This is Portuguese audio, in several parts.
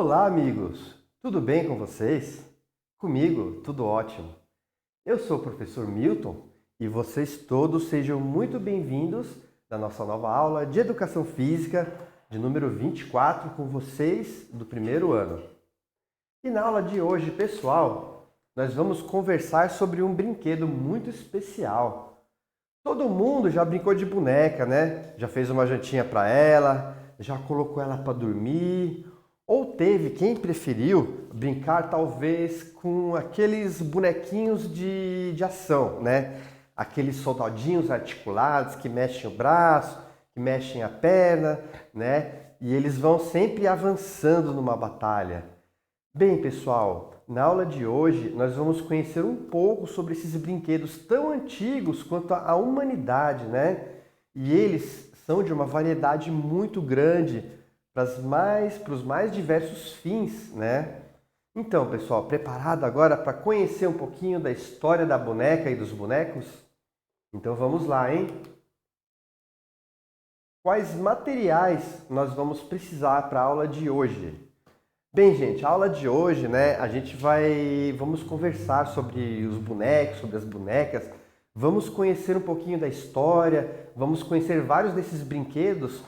Olá, amigos! Tudo bem com vocês? Comigo, tudo ótimo. Eu sou o professor Milton e vocês todos sejam muito bem-vindos na nossa nova aula de Educação Física de número 24 com vocês do primeiro ano. E na aula de hoje, pessoal, nós vamos conversar sobre um brinquedo muito especial. Todo mundo já brincou de boneca, né? Já fez uma jantinha para ela, já colocou ela para dormir, ou teve quem preferiu brincar talvez com aqueles bonequinhos de ação, né? Aqueles soldadinhos articulados que mexem o braço, que mexem a perna, né? E eles vão sempre avançando numa batalha. Bem, pessoal, na aula de hoje nós vamos conhecer um pouco sobre esses brinquedos tão antigos quanto a humanidade, né? E eles são de uma variedade muito grande para os mais diversos fins, né? Então, pessoal, preparado agora para conhecer um pouquinho da história da boneca e dos bonecos? Então vamos lá, hein? Quais materiais nós vamos precisar para a aula de hoje? Bem, gente, a aula de hoje, né, vamos conversar sobre os bonecos, sobre as bonecas, vamos conhecer um pouquinho da história, vamos conhecer vários desses brinquedos,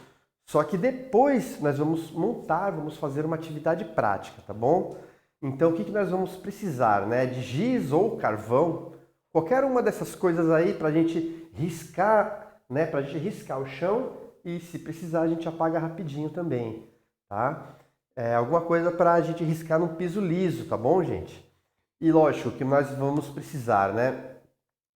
só que depois nós vamos fazer uma atividade prática, tá bom? Então, o que nós vamos precisar, né? De giz ou carvão, qualquer uma dessas coisas aí para a gente riscar, né? Para a gente riscar o chão e, se precisar, a gente apaga rapidinho também, tá? Alguma coisa para a gente riscar num piso liso, tá bom, gente? E lógico que nós vamos precisar, né?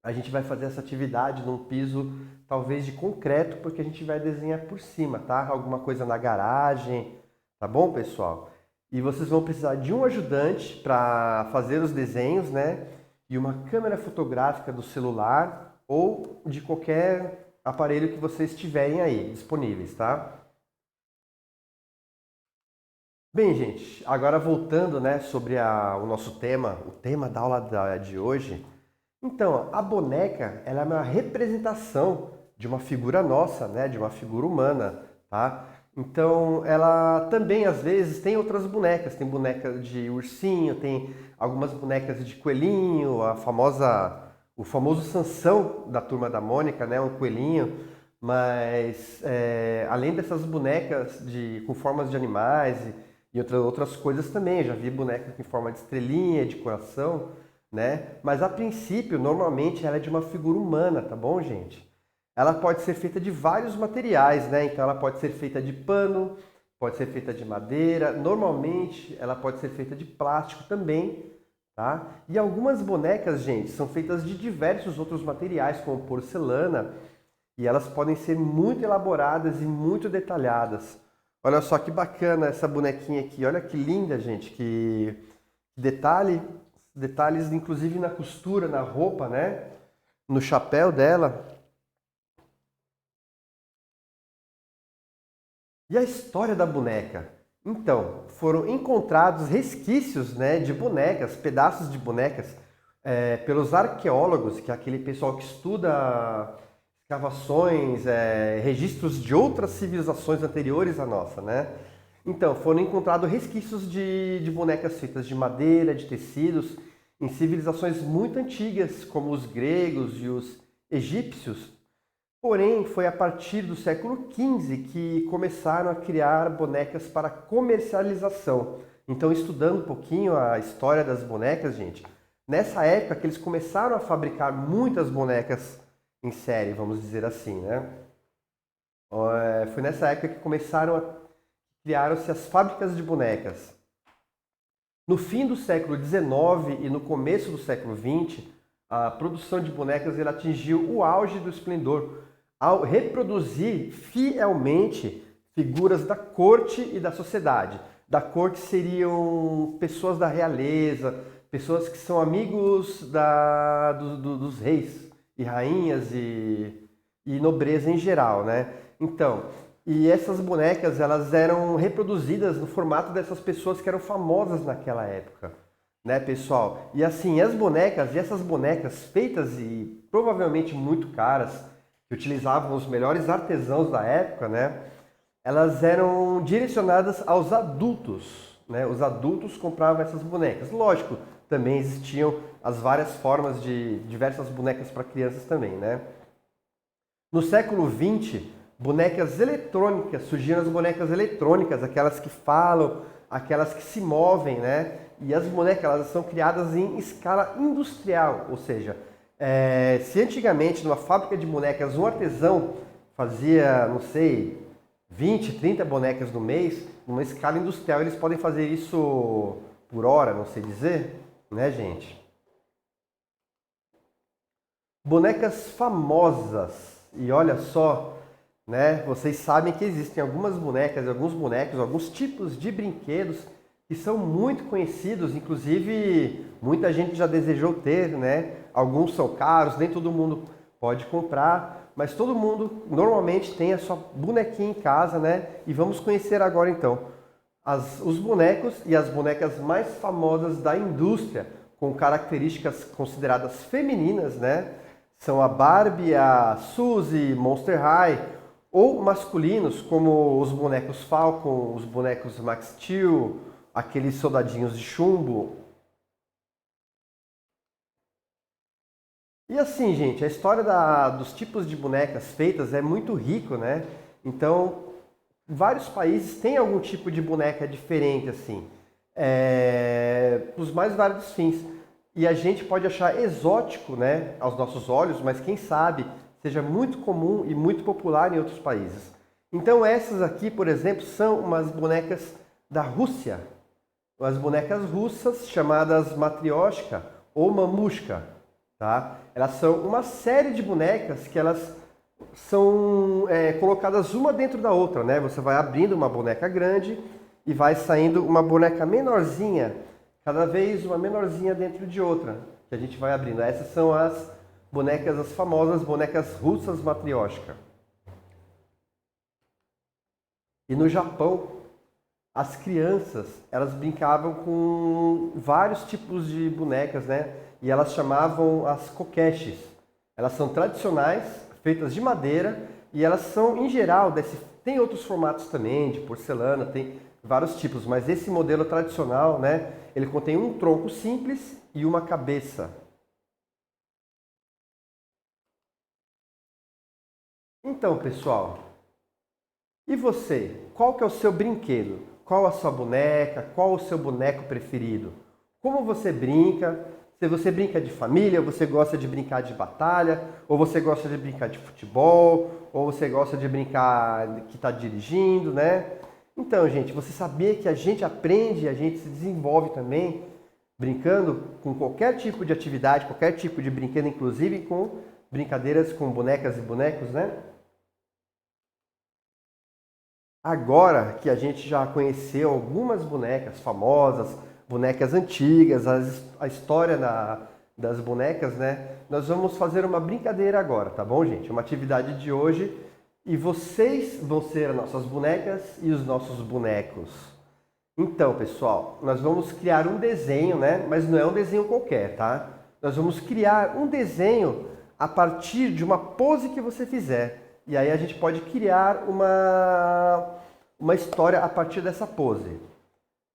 A gente vai fazer essa atividade num piso talvez de concreto, porque a gente vai desenhar por cima, tá? Alguma coisa na garagem, tá bom, pessoal? E vocês vão precisar de um ajudante para fazer os desenhos, né? E uma câmera fotográfica do celular ou de qualquer aparelho que vocês tiverem aí disponíveis, tá? Bem, gente, agora voltando, né, sobre o nosso tema, o tema da aula de hoje. Então, a boneca, ela é uma representação de uma figura nossa, né, de uma figura humana, tá? Então, ela também, às vezes, tem outras bonecas. Tem boneca de ursinho, tem algumas bonecas de coelhinho, o famoso Sansão da Turma da Mônica, né, um coelhinho. Mas, além dessas bonecas com formas de animais e outras coisas também. Já vi boneca em forma de estrelinha, de coração, né? Mas a princípio, normalmente ela é de uma figura humana, tá bom, gente? Ela pode ser feita de vários materiais, né? Então ela pode ser feita de pano, pode ser feita de madeira, normalmente ela pode ser feita de plástico também, tá? E algumas bonecas, gente, são feitas de diversos outros materiais, como porcelana, e elas podem ser muito elaboradas e muito detalhadas. Olha só que bacana essa bonequinha aqui, olha que linda, gente, que detalhes inclusive na costura, na roupa, né? No chapéu dela. E a história da boneca? Então, foram encontrados resquícios, né, de bonecas, pedaços de bonecas, pelos arqueólogos, que é aquele pessoal que estuda escavações, registros de outras civilizações anteriores à nossa, né? Então, foram encontrados resquícios de bonecas feitas de madeira, de tecidos, em civilizações muito antigas, como os gregos e os egípcios. Porém, foi a partir do século XV que começaram a criar bonecas para comercialização. Então, estudando um pouquinho a história das bonecas, gente, nessa época que eles começaram a fabricar muitas bonecas em série, vamos dizer assim, né? Foi nessa época que criaram-se as fábricas de bonecas. No fim do século XIX e no começo do século XX, a produção de bonecas ela atingiu o auge do esplendor, ao reproduzir fielmente figuras da corte e da sociedade. Da corte seriam pessoas da realeza, pessoas que são amigos dos reis e rainhas e nobreza em geral, né? Então, e essas bonecas elas eram reproduzidas no formato dessas pessoas que eram famosas naquela época, né, pessoal? E assim, essas bonecas feitas e provavelmente muito caras, que utilizavam os melhores artesãos da época, né? Elas eram direcionadas aos adultos, né? Os adultos compravam essas bonecas. Lógico, também existiam as várias formas de diversas bonecas para crianças também, né? No século XX, bonecas eletrônicas, surgiram as bonecas eletrônicas, aquelas que falam, aquelas que se movem, né? E as bonecas, elas são criadas em escala industrial, ou seja, se antigamente numa fábrica de bonecas um artesão fazia, não sei, 20, 30 bonecas no mês, numa escala industrial eles podem fazer isso por hora, não sei dizer, né, gente? Bonecas famosas, e olha só, né? Vocês sabem que existem algumas bonecas, alguns bonecos, alguns tipos de brinquedos que são muito conhecidos, inclusive muita gente já desejou ter, né? Alguns são caros, nem todo mundo pode comprar, mas todo mundo normalmente tem a sua bonequinha em casa, né? E vamos conhecer agora então os bonecos e as bonecas mais famosas da indústria, com características consideradas femininas, né? São a Barbie, a Suzy, Monster High, ou masculinos, como os bonecos Falcon, os bonecos Max Steel, aqueles soldadinhos de chumbo. E assim, gente, a história dos tipos de bonecas feitas é muito rico, né? Então, vários países têm algum tipo de boneca diferente, assim, os mais vários fins. E a gente pode achar exótico, né, aos nossos olhos, mas quem sabe seja muito comum e muito popular em outros países. Então essas aqui, por exemplo, são umas bonecas da Rússia. As bonecas russas chamadas Matryoshka ou Mamushka, tá? Elas são uma série de bonecas que elas são colocadas uma dentro da outra, né? Você vai abrindo uma boneca grande e vai saindo uma boneca menorzinha, cada vez uma menorzinha dentro de outra, que a gente vai abrindo. Essas são as bonecas, as famosas bonecas russas Matryoshka. E no Japão, as crianças, elas brincavam com vários tipos de bonecas, né? E elas chamavam as kokeshis. Elas são tradicionais, feitas de madeira, e elas são, em geral, tem outros formatos também, de porcelana, tem vários tipos, mas esse modelo tradicional, né? Ele contém um tronco simples e uma cabeça. Então, pessoal, e você? Qual que é o seu brinquedo? Qual a sua boneca? Qual o seu boneco preferido? Como você brinca? Se você brinca de família, você gosta de brincar de batalha, ou você gosta de brincar de futebol, ou você gosta de brincar que está dirigindo, né? Então, gente, você sabia que a gente aprende, a gente se desenvolve também brincando com qualquer tipo de atividade, qualquer tipo de brinquedo, inclusive com brincadeiras com bonecas e bonecos, né? Agora que a gente já conheceu algumas bonecas famosas, bonecas antigas, a história das bonecas, né? Nós vamos fazer uma brincadeira agora, tá bom, gente? Uma atividade de hoje e vocês vão ser as nossas bonecas e os nossos bonecos. Então, pessoal, nós vamos criar um desenho, né? Mas não é um desenho qualquer, tá? Nós vamos criar um desenho a partir de uma pose que você fizer. E aí a gente pode criar uma história a partir dessa pose.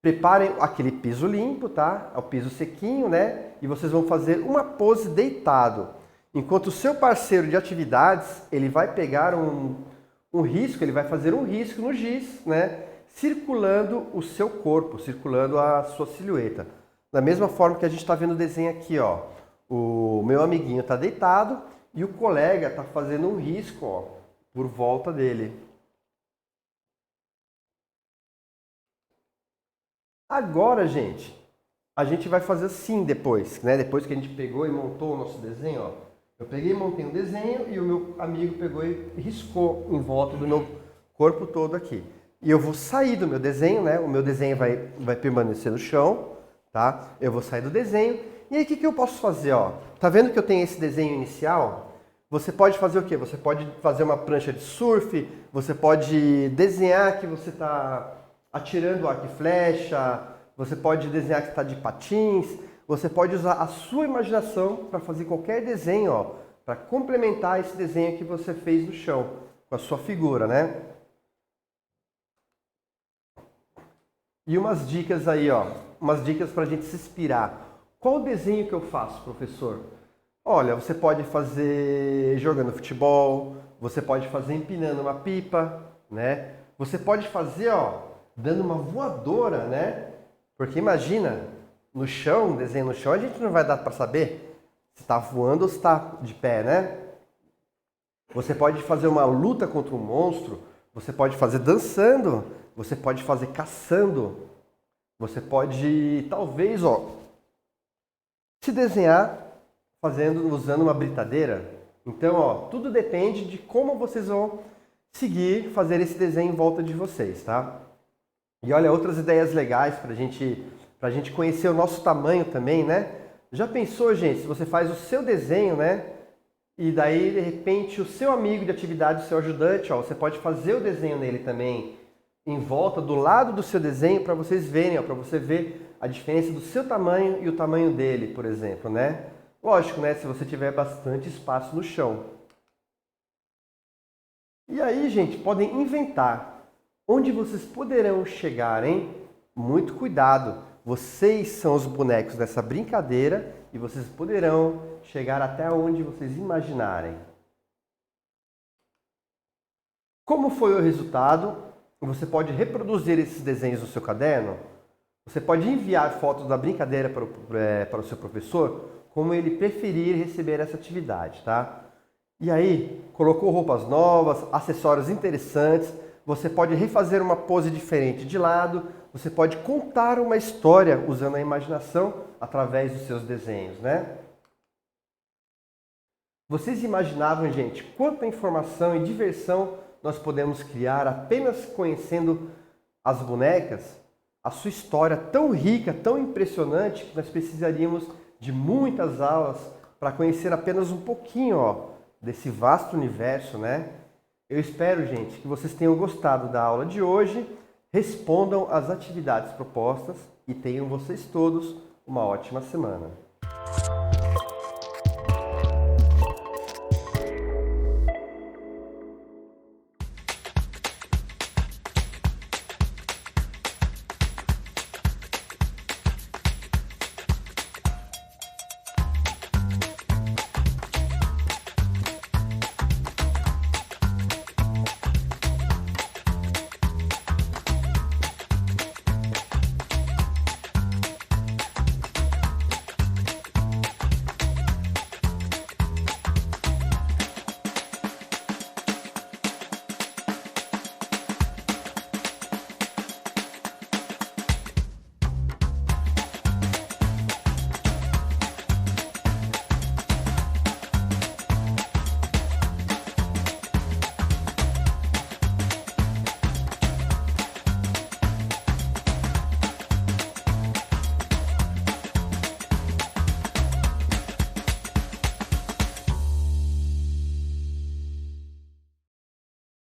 Preparem aquele piso limpo, tá? O piso sequinho, né? E vocês vão fazer uma pose deitado. Enquanto o seu parceiro de atividades, ele vai pegar um risco, ele vai fazer um risco no giz, né? Circulando o seu corpo, circulando a sua silhueta. Da mesma forma que a gente está vendo o desenho aqui, ó. O meu amiguinho está deitado e o colega está fazendo um risco, ó, por volta dele. Agora, gente, a gente vai fazer assim depois, né? Depois que a gente pegou e montou o nosso desenho, ó. Eu peguei e montei um desenho e o meu amigo pegou e riscou em volta do meu corpo todo aqui. E eu vou sair do meu desenho, né? O meu desenho vai permanecer no chão, tá? Eu vou sair do desenho. E aí, o que eu posso fazer, ó? Tá vendo que eu tenho esse desenho inicial? Você pode fazer o quê? Você pode fazer uma prancha de surf, você pode desenhar que você está atirando arco e flecha, você pode desenhar que está de patins, você pode usar a sua imaginação para fazer qualquer desenho, ó, para complementar esse desenho que você fez no chão, com a sua figura, né? E umas dicas aí, ó, umas dicas para a gente se inspirar. Qual o desenho que eu faço, professor? Olha, você pode fazer jogando futebol, você pode fazer empinando uma pipa, né? Você pode fazer, ó, dando uma voadora, né? Porque imagina, no chão, desenho no chão, a gente não vai dar para saber se está voando ou se está de pé, né? Você pode fazer uma luta contra um monstro, você pode fazer dançando, você pode fazer caçando, você pode, talvez, ó, se desenhar usando uma britadeira. Então, ó, tudo depende de como vocês vão seguir fazer esse desenho em volta de vocês, tá? E olha, outras ideias legais pra gente conhecer o nosso tamanho também, né? Já pensou, gente, se você faz o seu desenho, né? E daí, de repente, o seu amigo de atividade, o seu ajudante, ó, você pode fazer o desenho nele também, em volta, do lado do seu desenho, para vocês verem, ó, para você ver a diferença do seu tamanho e o tamanho dele, por exemplo, né? Lógico, né? Se você tiver bastante espaço no chão. E aí, gente, podem inventar onde vocês poderão chegar, hein? Muito cuidado! Vocês são os bonecos dessa brincadeira e vocês poderão chegar até onde vocês imaginarem. Como foi o resultado? Você pode reproduzir esses desenhos no seu caderno? Você pode enviar fotos da brincadeira para o seu professor, como ele preferir receber essa atividade, tá? E aí, colocou roupas novas, acessórios interessantes, você pode refazer uma pose diferente de lado, você pode contar uma história usando a imaginação através dos seus desenhos, né? Vocês imaginavam, gente, quanta informação e diversão nós podemos criar apenas conhecendo as bonecas? A sua história tão rica, tão impressionante, que nós precisaríamos de muitas aulas para conhecer apenas um pouquinho, ó, desse vasto universo, né? Eu espero, gente, que vocês tenham gostado da aula de hoje, respondam às atividades propostas e tenham vocês todos uma ótima semana.